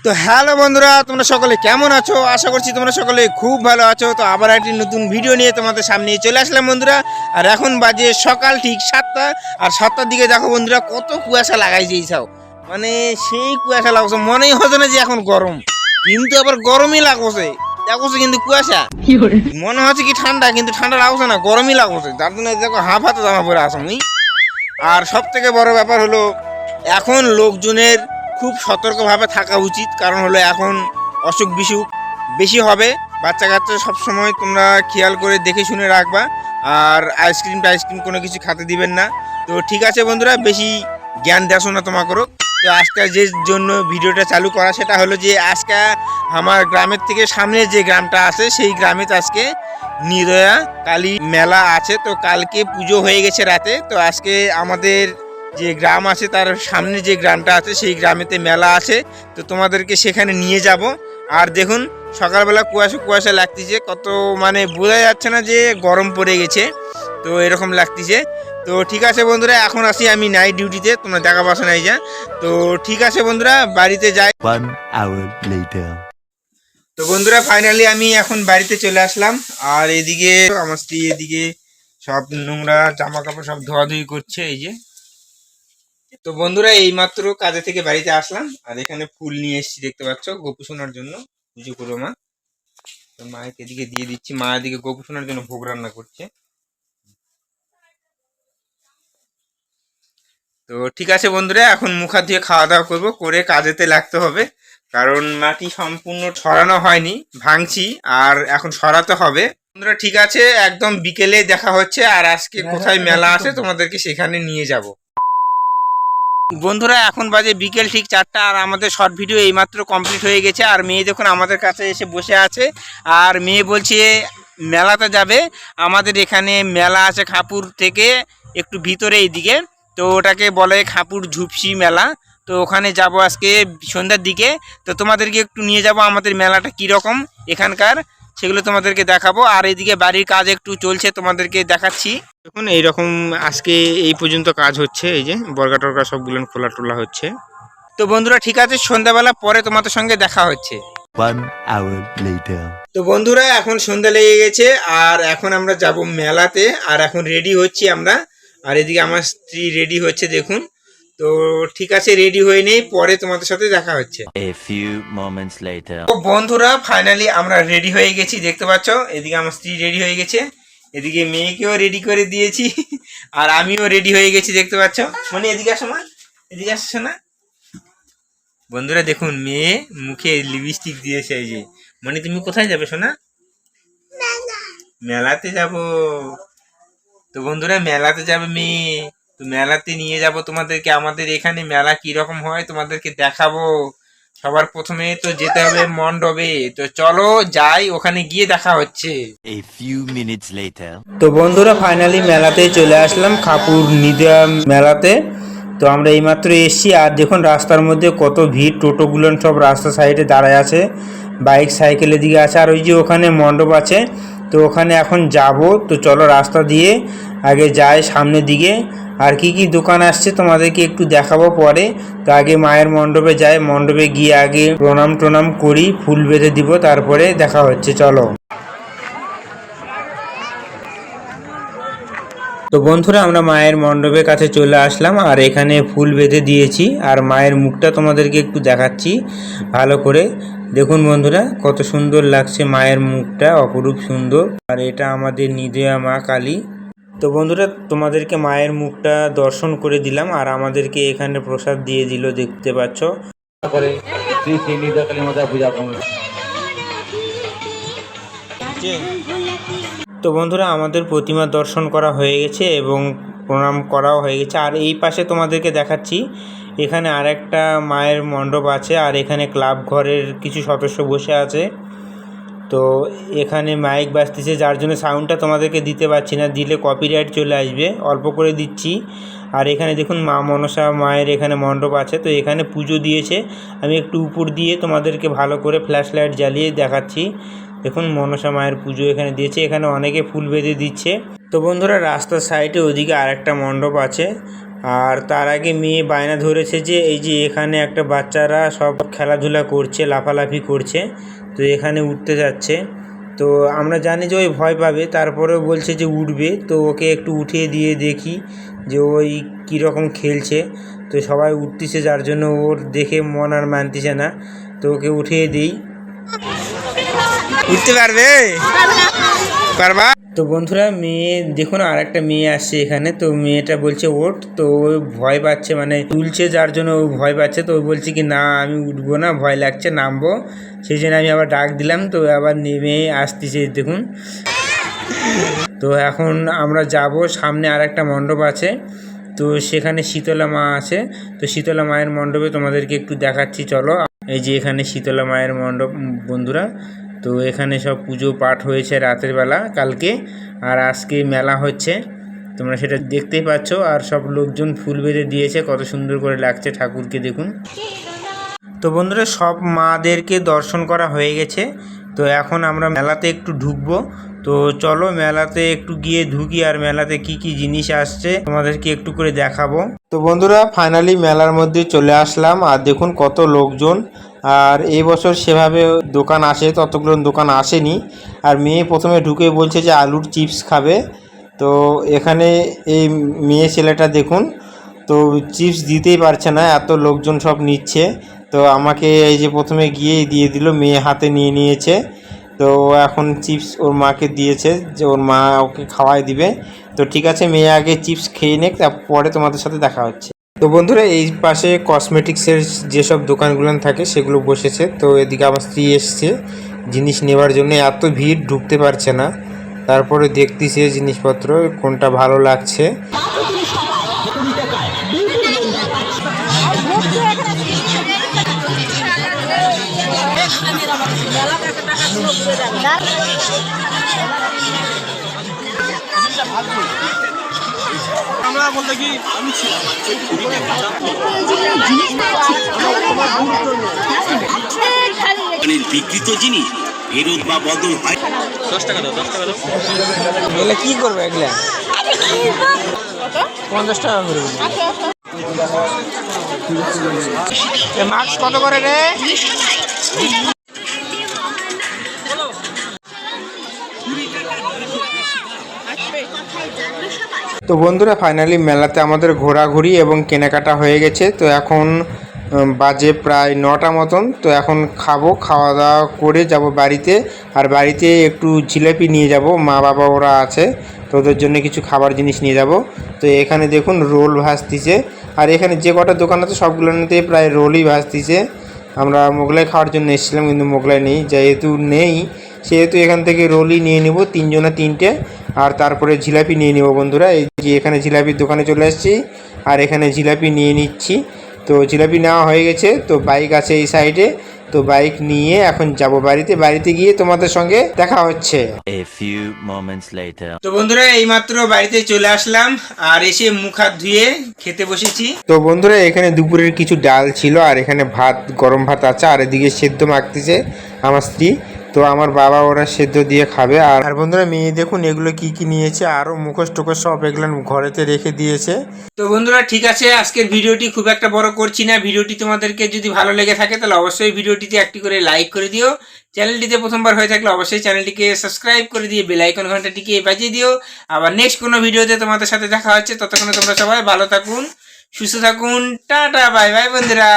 তো হ্যালো বন্ধুরা, তোমরা সকলে কেমন আছো? আশা করছি তোমরা সকলে খুব ভালো আছো। তো আবার একটি নতুন ভিডিও নিয়ে তোমাদের সামনে চলে আসলাম বন্ধুরা। আর এখন বাজে সকাল ঠিক 7টা। আর 7টার দিকে দেখো বন্ধুরা কত কুয়াশা লাগাইছে এইসব, মানে সেই কুয়াশা লাগছে, মনেই হচ্ছে না যে এখন গরম, কিন্তু আবার গরমই লাগছে। দেখো কিন্তু কুয়াশা মনে হচ্ছে কি ঠান্ডা, কিন্তু ঠান্ডা লাগছে না, গরমই লাগছে। যার জন্য দেখো হাফ হাতে জামা পরে আসো। আর সব থেকে বড় ব্যাপার হলো এখন লোকজনের খুব সতর্কভাবে থাকা উচিত, কারণ হলো এখন অসুখ বিসুখ বেশি হবে। বাচ্চা কাচ্চা সবসময় তোমরা খেয়াল করে দেখে শুনে রাখবা। আর আইসক্রিম কোনো কিছু খেতে দিবেন না। তো ঠিক আছে বন্ধুরা, বেশি জ্ঞান দেশো না তোমাকেও। তো আজকে যে জন্য ভিডিওটা চালু করা সেটা হলো যে আজকে আমার গ্রামের থেকে সামনের যে গ্রামটা আছে সেই গ্রামে আজকে নিরয়া কালী মেলা আছে। তো কালকে পুজো হয়ে গেছে রাতে। তো আজকে আমাদের যে গ্রাম আছে তার সামনে যে গ্রামটা আছে সেই গ্রামেতে মেলা আছে। তো তোমাদেরকে সেখানে নিয়ে যাব। আর দেখুন সকালবেলা কুয়াশা কুয়াশা লাগতেছে, কত মানে বোঝা যাচ্ছে না যে গরম পড়ে গেছে, তো এরকম লাগতেছে। তো ঠিক আছে বন্ধুরা, এখন আসি আমি নাইট ডিউটিতে, তোমরা দেখা পাশে নাই যা। তো ঠিক আছে বন্ধুরা, বাড়িতে যাই। 1 hour later. তো বন্ধুরা ফাইনালি আমি এখন বাড়িতে চলে আসলাম। আর এদিকে আমার স্ত্রী এদিকে সব নোংরা জামা কাপড় সব ধোয়াধুয়ি করছে, এই যে। তো বন্ধুরা এইমাত্র কাজে থেকে বাড়িতে আসলাম, আর এখানে ফুল নিয়ে এসেছি দেখতে পাচ্ছ গোপু সোনার জন্য, পুজো করো মা। তো মায়ের এদিকে দিয়ে দিচ্ছি, মা এদিকে গোপু সোনার জন্য ভোগ রান্না করছে। তো ঠিক আছে বন্ধুরা, এখন মুখ হাত ধুয়ে খাওয়া দাওয়া করবো, করে কাজেতে লাগতে হবে। কারণ মাটি সম্পূর্ণ সরানো হয়নি, ভাঙছি, আর এখন সরাতে হবে। বন্ধুরা ঠিক আছে, একদম বিকেলে দেখা হচ্ছে। আর আজকে কোথায় মেলা আছে তোমাদেরকে সেখানে নিয়ে যাব। বন্ধুরা এখন বাজে বিকেল ঠিক 4টা, আর আমাদের শর্ট ভিডিও এইমাত্র কমপ্লিট হয়ে গেছে। আর মেয়ে দেখুন আমাদের কাছে এসে বসে আছে, আর মেয়ে বলছে মেলাতে যাবে। আমাদের এখানে মেলা আছে খাপুর থেকে একটু ভিতরে এইদিকে, তো ওটাকে বলে খাপুর ঝুপসি মেলা। তো ওখানে যাব আজকে সন্ধ্যার দিকে। তো তোমাদেরকে একটু নিয়ে যাব আমাদের মেলাটা কীরকম এখানকার, সেগুলো তোমাদেরকে দেখাবো। আর এইদিকে বাড়ির কাজ একটু চলছে, তোমাদেরকে দেখাচ্ছি। দেখুন এইরকম আজকে এই পর্যন্ত কাজ হচ্ছে, এই যে বর্গা টর্গা সবগুলো খোলা টোলা হচ্ছে। তো বন্ধুরা ঠিক আছে, সন্ধ্যাবেলা পরে তোমাদের সঙ্গে দেখা হচ্ছে। 1 hour later. তো বন্ধুরা এখন সন্ধ্যা লেগে গেছে, আর এখন আমরা যাব মেলাতে। আর এখন রেডি হচ্ছি আমরা, আর এদিকে আমার স্ত্রী রেডি হচ্ছে দেখুন। তো ঠিক আছে, রেডি হয়ে নেই, পরে তোমাদের সাথে দেখা হচ্ছে। A few moments later. তো বন্ধুরা ফাইনালি আমরা রেডি হয়ে গেছি দেখতে পাচ্ছ। এদিকে আমার স্ত্রী রেডি হয়ে গেছে, এদিকে মেয়েকেও রেডি করে দিয়েছি, আর আমিও রেডি হয়ে গেছি দেখতে পাচ্ছ। মানে এদিকে আসো মা, এদিকে আসছো না। বন্ধুরা দেখুন মেয়ে মুখে লিপস্টিক দিয়েছে, এই যে। মানে তুমি কোথায় যাবে সোনা? মেলাতে যাব। তো বন্ধুরা মেলাতে যাবে মেয়ে, তো মেলাতে নিয়ে যাব তোমাদেরকে। আমাদের এখানে মেলা কি রকম হয় তোমাদেরকে দেখাবো। সবার প্রথমে তো যেতে হবে মণ্ডপে। তো চলো যাই, ওখানে গিয়ে দেখা হচ্ছে। A few minutes later. তো বন্ধুরা ফাইনালি মেলাতে চলে আসলাম, খাপুর নিদা মেলাতে। তো আমরা এইমাত্র এসেছি, আর দেখুন রাস্তার মধ্যে কত ভিড়, টোটোগুলো সব রাস্তা সাইডে দাঁড়ায় আছে, বাইক সাইকেলের দিকে আছে। আর ওই যে ওখানে মণ্ডপ আছে, তো ওখানে এখন যাব। তো চলো রাস্তা দিয়ে আগে যাই সামনের দিকে। আর কি কি দোকান আসছে তোমাদেরকে একটু দেখাবো পরে। তো আগে মায়ের মণ্ডপে যাই, মণ্ডপে গিয়ে আগে প্রণাম টনাম করি, ফুল বেঁধে দিব, তারপরে দেখা হচ্ছে, চলো। তো বন্ধুরা আমরা মায়ের মণ্ডপের কাছে চলে আসলাম, আর এখানে ফুল বেঁধে দিয়েছি। আর মায়ের মুখটা তোমাদেরকে একটু দেখাচ্ছি ভালো করে। দেখুন বন্ধুরা কত সুন্দর লাগছে মায়ের মুখটা, অপরূপ সুন্দর। আর এটা আমাদের নিদয়া মা কালী। তো বন্ধুরা তোমাদেরকে মায়ের মুখটা দর্শন করে দিলাম, আর আমাদেরকে এখানে প্রসাদ দিয়ে দিল দেখতে পাচ্ছ। তো বন্ধুরা আমাদের প্রতিমা দর্শন করা হয়ে গেছে এবং প্রণাম করাও হয়ে গেছে। আর এই পাশে তোমাদেরকে দেখাচ্ছি, এখানে আরেকটা মায়ের মণ্ডপ আছে, আর এখানে ক্লাব ঘরের কিছু সদস্য বসে আছে। তো এখানে মাইক বাজতেছে, যার জন্য সাউন্ডটা তোমাদেরকে দিতে পারছি না, দিলে কপিরাইট চলে আসবে, অল্প করে দিচ্ছি। আর এখানে দেখুন মা মনসা মায়ের এখানে মণ্ডপ আছে, তো এখানে পুজো দিয়েছে। আমি একটু উপর দিয়ে তোমাদেরকে ভালো করে ফ্ল্যাশ লাইট জ্বালিয়ে দেখাচ্ছি। দেখুন মনসা মায়ের পুজো এখানে দিয়েছে, এখানে অনেকে ফুল বেঁধে দিচ্ছে। তো বন্ধুরা রাস্তার সাইডে ওদিকে আরেকটা মণ্ডপ আছে, আর তার আগে মেয়ে বায়না ধরেছে যে এই যে এখানে একটা বাচ্চারা সব খেলাধুলা করছে, লাফালাফি করছে, তো এখানে উঠতে যাচ্ছে। তো আমরা জানি যে ওই ভয় পাবে, তারপরেও বলছে যে উঠবে। তো ওকে একটু উঠিয়ে দিয়ে দেখি যে ওই কীরকম খেলছে। তো সবাই উঠতেছে, যার জন্য ওর দেখে মন আর মানতেছে না। তো ওকে উঠিয়ে দিই। উঠতে পারবে? পারবা? তো বন্ধুরা, মেয়ে দেখুন আর একটা মেয়ে আসছে এখানে। তো মেয়েটা বলছে ওঠ, তো ও ভয় পাচ্ছে, মানে তুলছে যার জন্য ও ভয় পাচ্ছে। তো ও বলছে কি না আমি উঠবো না, ভয় লাগছে, নামবো। সেই জন্য আমি আবার ডাক দিলাম, তো আবার নেমে আসতেছে দেখুন। তো এখন আমরা যাব, সামনে আর একটা মণ্ডপ আছে, তো সেখানে শীতলা মা আছে। তো শীতলা মায়ের মণ্ডপে তোমাদেরকে একটু দেখাচ্ছি, চলো। এই যে এখানে শীতলা মায়ের মণ্ডপ বন্ধুরা। তো এখানে সব পুজো পাঠ হয়েছে রাতের বেলা কালকে, আর আজকে মেলা হচ্ছে, তোমরা সেটা দেখতেই পাচ্ছ। আর সব লোকজন ফুল বেঁধে দিয়েছে, কত সুন্দর করে লাগছে ঠাকুরকে দেখুন। তো বন্ধুরা, সব মাদেরকে দর্শন করা হয়ে গেছে। তো এখন আমরা মেলাতে একটু ঢুকবো। তো চলো মেলাতে একটু গিয়ে ঢুকি, আর মেলাতে কি কি জিনিস আসছে তোমাদেরকে একটু করে দেখাবো। তো বন্ধুরা, ফাইনালি মেলার মধ্যে চলে আসলাম। আর দেখুন কত লোকজন। আর এই বছর সেভাবে দোকান আসে, ততগুলো দোকান আসেনি। আর মেয়ে প্রথমে ঢুকে বলছে যে আলুর চিপস খাবে। তো এখানে এই মেয়ে ছেলেটা দেখুন, তো চিপস দিতেই পারছে না, এত লোকজন সব নিচ্ছে। তো আমাকে এই যে প্রথমে গিয়েই দিয়ে দিল, মেয়ে হাতে নিয়ে নিয়েছে। তো এখন চিপস ওর মাকে দিয়েছে যে ওর মা ওকে খাওয়াই দিবে। তো ঠিক আছে, মেয়ে আগে চিপস খেয়ে নেক, তারপরে তোমাদের সাথে দেখা হচ্ছে। তো বন্ধুরা, এই পাশে কসমেটিক্সের যেসব দোকানগুলো থাকে সেগুলো বসেছে। তো এদিকে আমার স্ত্রী এসছে জিনিস নেওয়ার জন্য, এত ভিড় ঢুকতে পারছে না। তারপরে দেখতেছে জিনিসপত্র কোনটা ভালো লাগছে। আমরা বলতে কি আমি বিকৃত জিনিস ফেরত বা বদল হয়। 10 টাকা দাও, 10 টাকা দাও। এগুলো কি করবে? এগুলা 50 টাকা করে। মাস্ক কত করে রে? তো বন্ধুরা, ফাইনালি মেলাতে আমাদের ঘোরাঘুরি এবং কেনাকাটা হয়ে গেছে। তো এখন বাজে প্রায় 9টা মতন। তো এখন খাবো, খাওয়া দাওয়া করে যাব বাড়িতে। আর বাড়িতে একটু জিলাপি নিয়ে যাব, মা বাবা ওরা আছে, তো ওদের জন্য কিছু খাবার জিনিস নিয়ে যাব। তো এখানে দেখুন রোল ভাজতিছে। আর এখানে যে কটা দোকান আছে সবগুলোতে প্রায় রোলই ভাজতিছে। আমরা মোগলাই খাওয়ার জন্য এসেছিলাম, কিন্তু মোগলাই নেই, যেহেতু নেই সেহেতু এখান থেকে রোলই নিয়ে নেব, 3 জনে 3টে। আর তারপরে জিলাপি নিয়ে নেব বন্ধুরা। এই যে এখানে জিলাপির দোকানে চলে এসেছি, আর এখানে জিলাপি নিয়ে নিচ্ছি। তো জিলাপি নেওয়া হয়ে গেছে। তো বাইক আছে এই সাইডে, তো বাইক নিয়ে এখন যাব বাড়িতে। বাড়িতে গিয়ে তোমাদের সঙ্গে দেখা হচ্ছে। A few moments later. তো বন্ধুরা, এইমাত্র বাড়িতে চলে আসলাম, আর এসে মুখ হাত ধুয়ে খেতে বসেছি। তো বন্ধুরা, এখানে দুপুরের কিছু ডাল ছিল, আর এখানে ভাত, গরম ভাত আছে, আর এদিকে সেদ্ধ মাখতেছে আমার স্ত্রী। তো আমার বাবা ওরা সেদ্ধ দিয়ে খাবে। আর বন্ধুরা, মেয়ে দেখুন এগুলো কি কি নিয়েছে, আরও মুখোশ টুকোশ সব এগুলো ঘরেতে রেখে দিয়েছে। তো বন্ধুরা, ঠিক আছে, আজকের ভিডিওটি খুব একটা বড় করছি না। ভিডিওটি তোমাদেরকে যদি ভালো লেগে থাকে তাহলে অবশ্যই ভিডিওটিতে একটি করে লাইক করে দিও। চ্যানেলটিতে প্রথমবার হয়ে থাকলে অবশ্যই চ্যানেলটিকে সাবস্ক্রাইব করে দিয়ে বেল আইকন ঘন্টাটিকে বাজিয়ে দিও। আবার নেক্সট কোনো ভিডিওতে তোমাদের সাথে দেখা হচ্ছে। ততক্ষণে তোমরা সবাই ভালো থাকুন, সুস্থ থাকুন। টাটা, বাই বাই বন্ধুরা।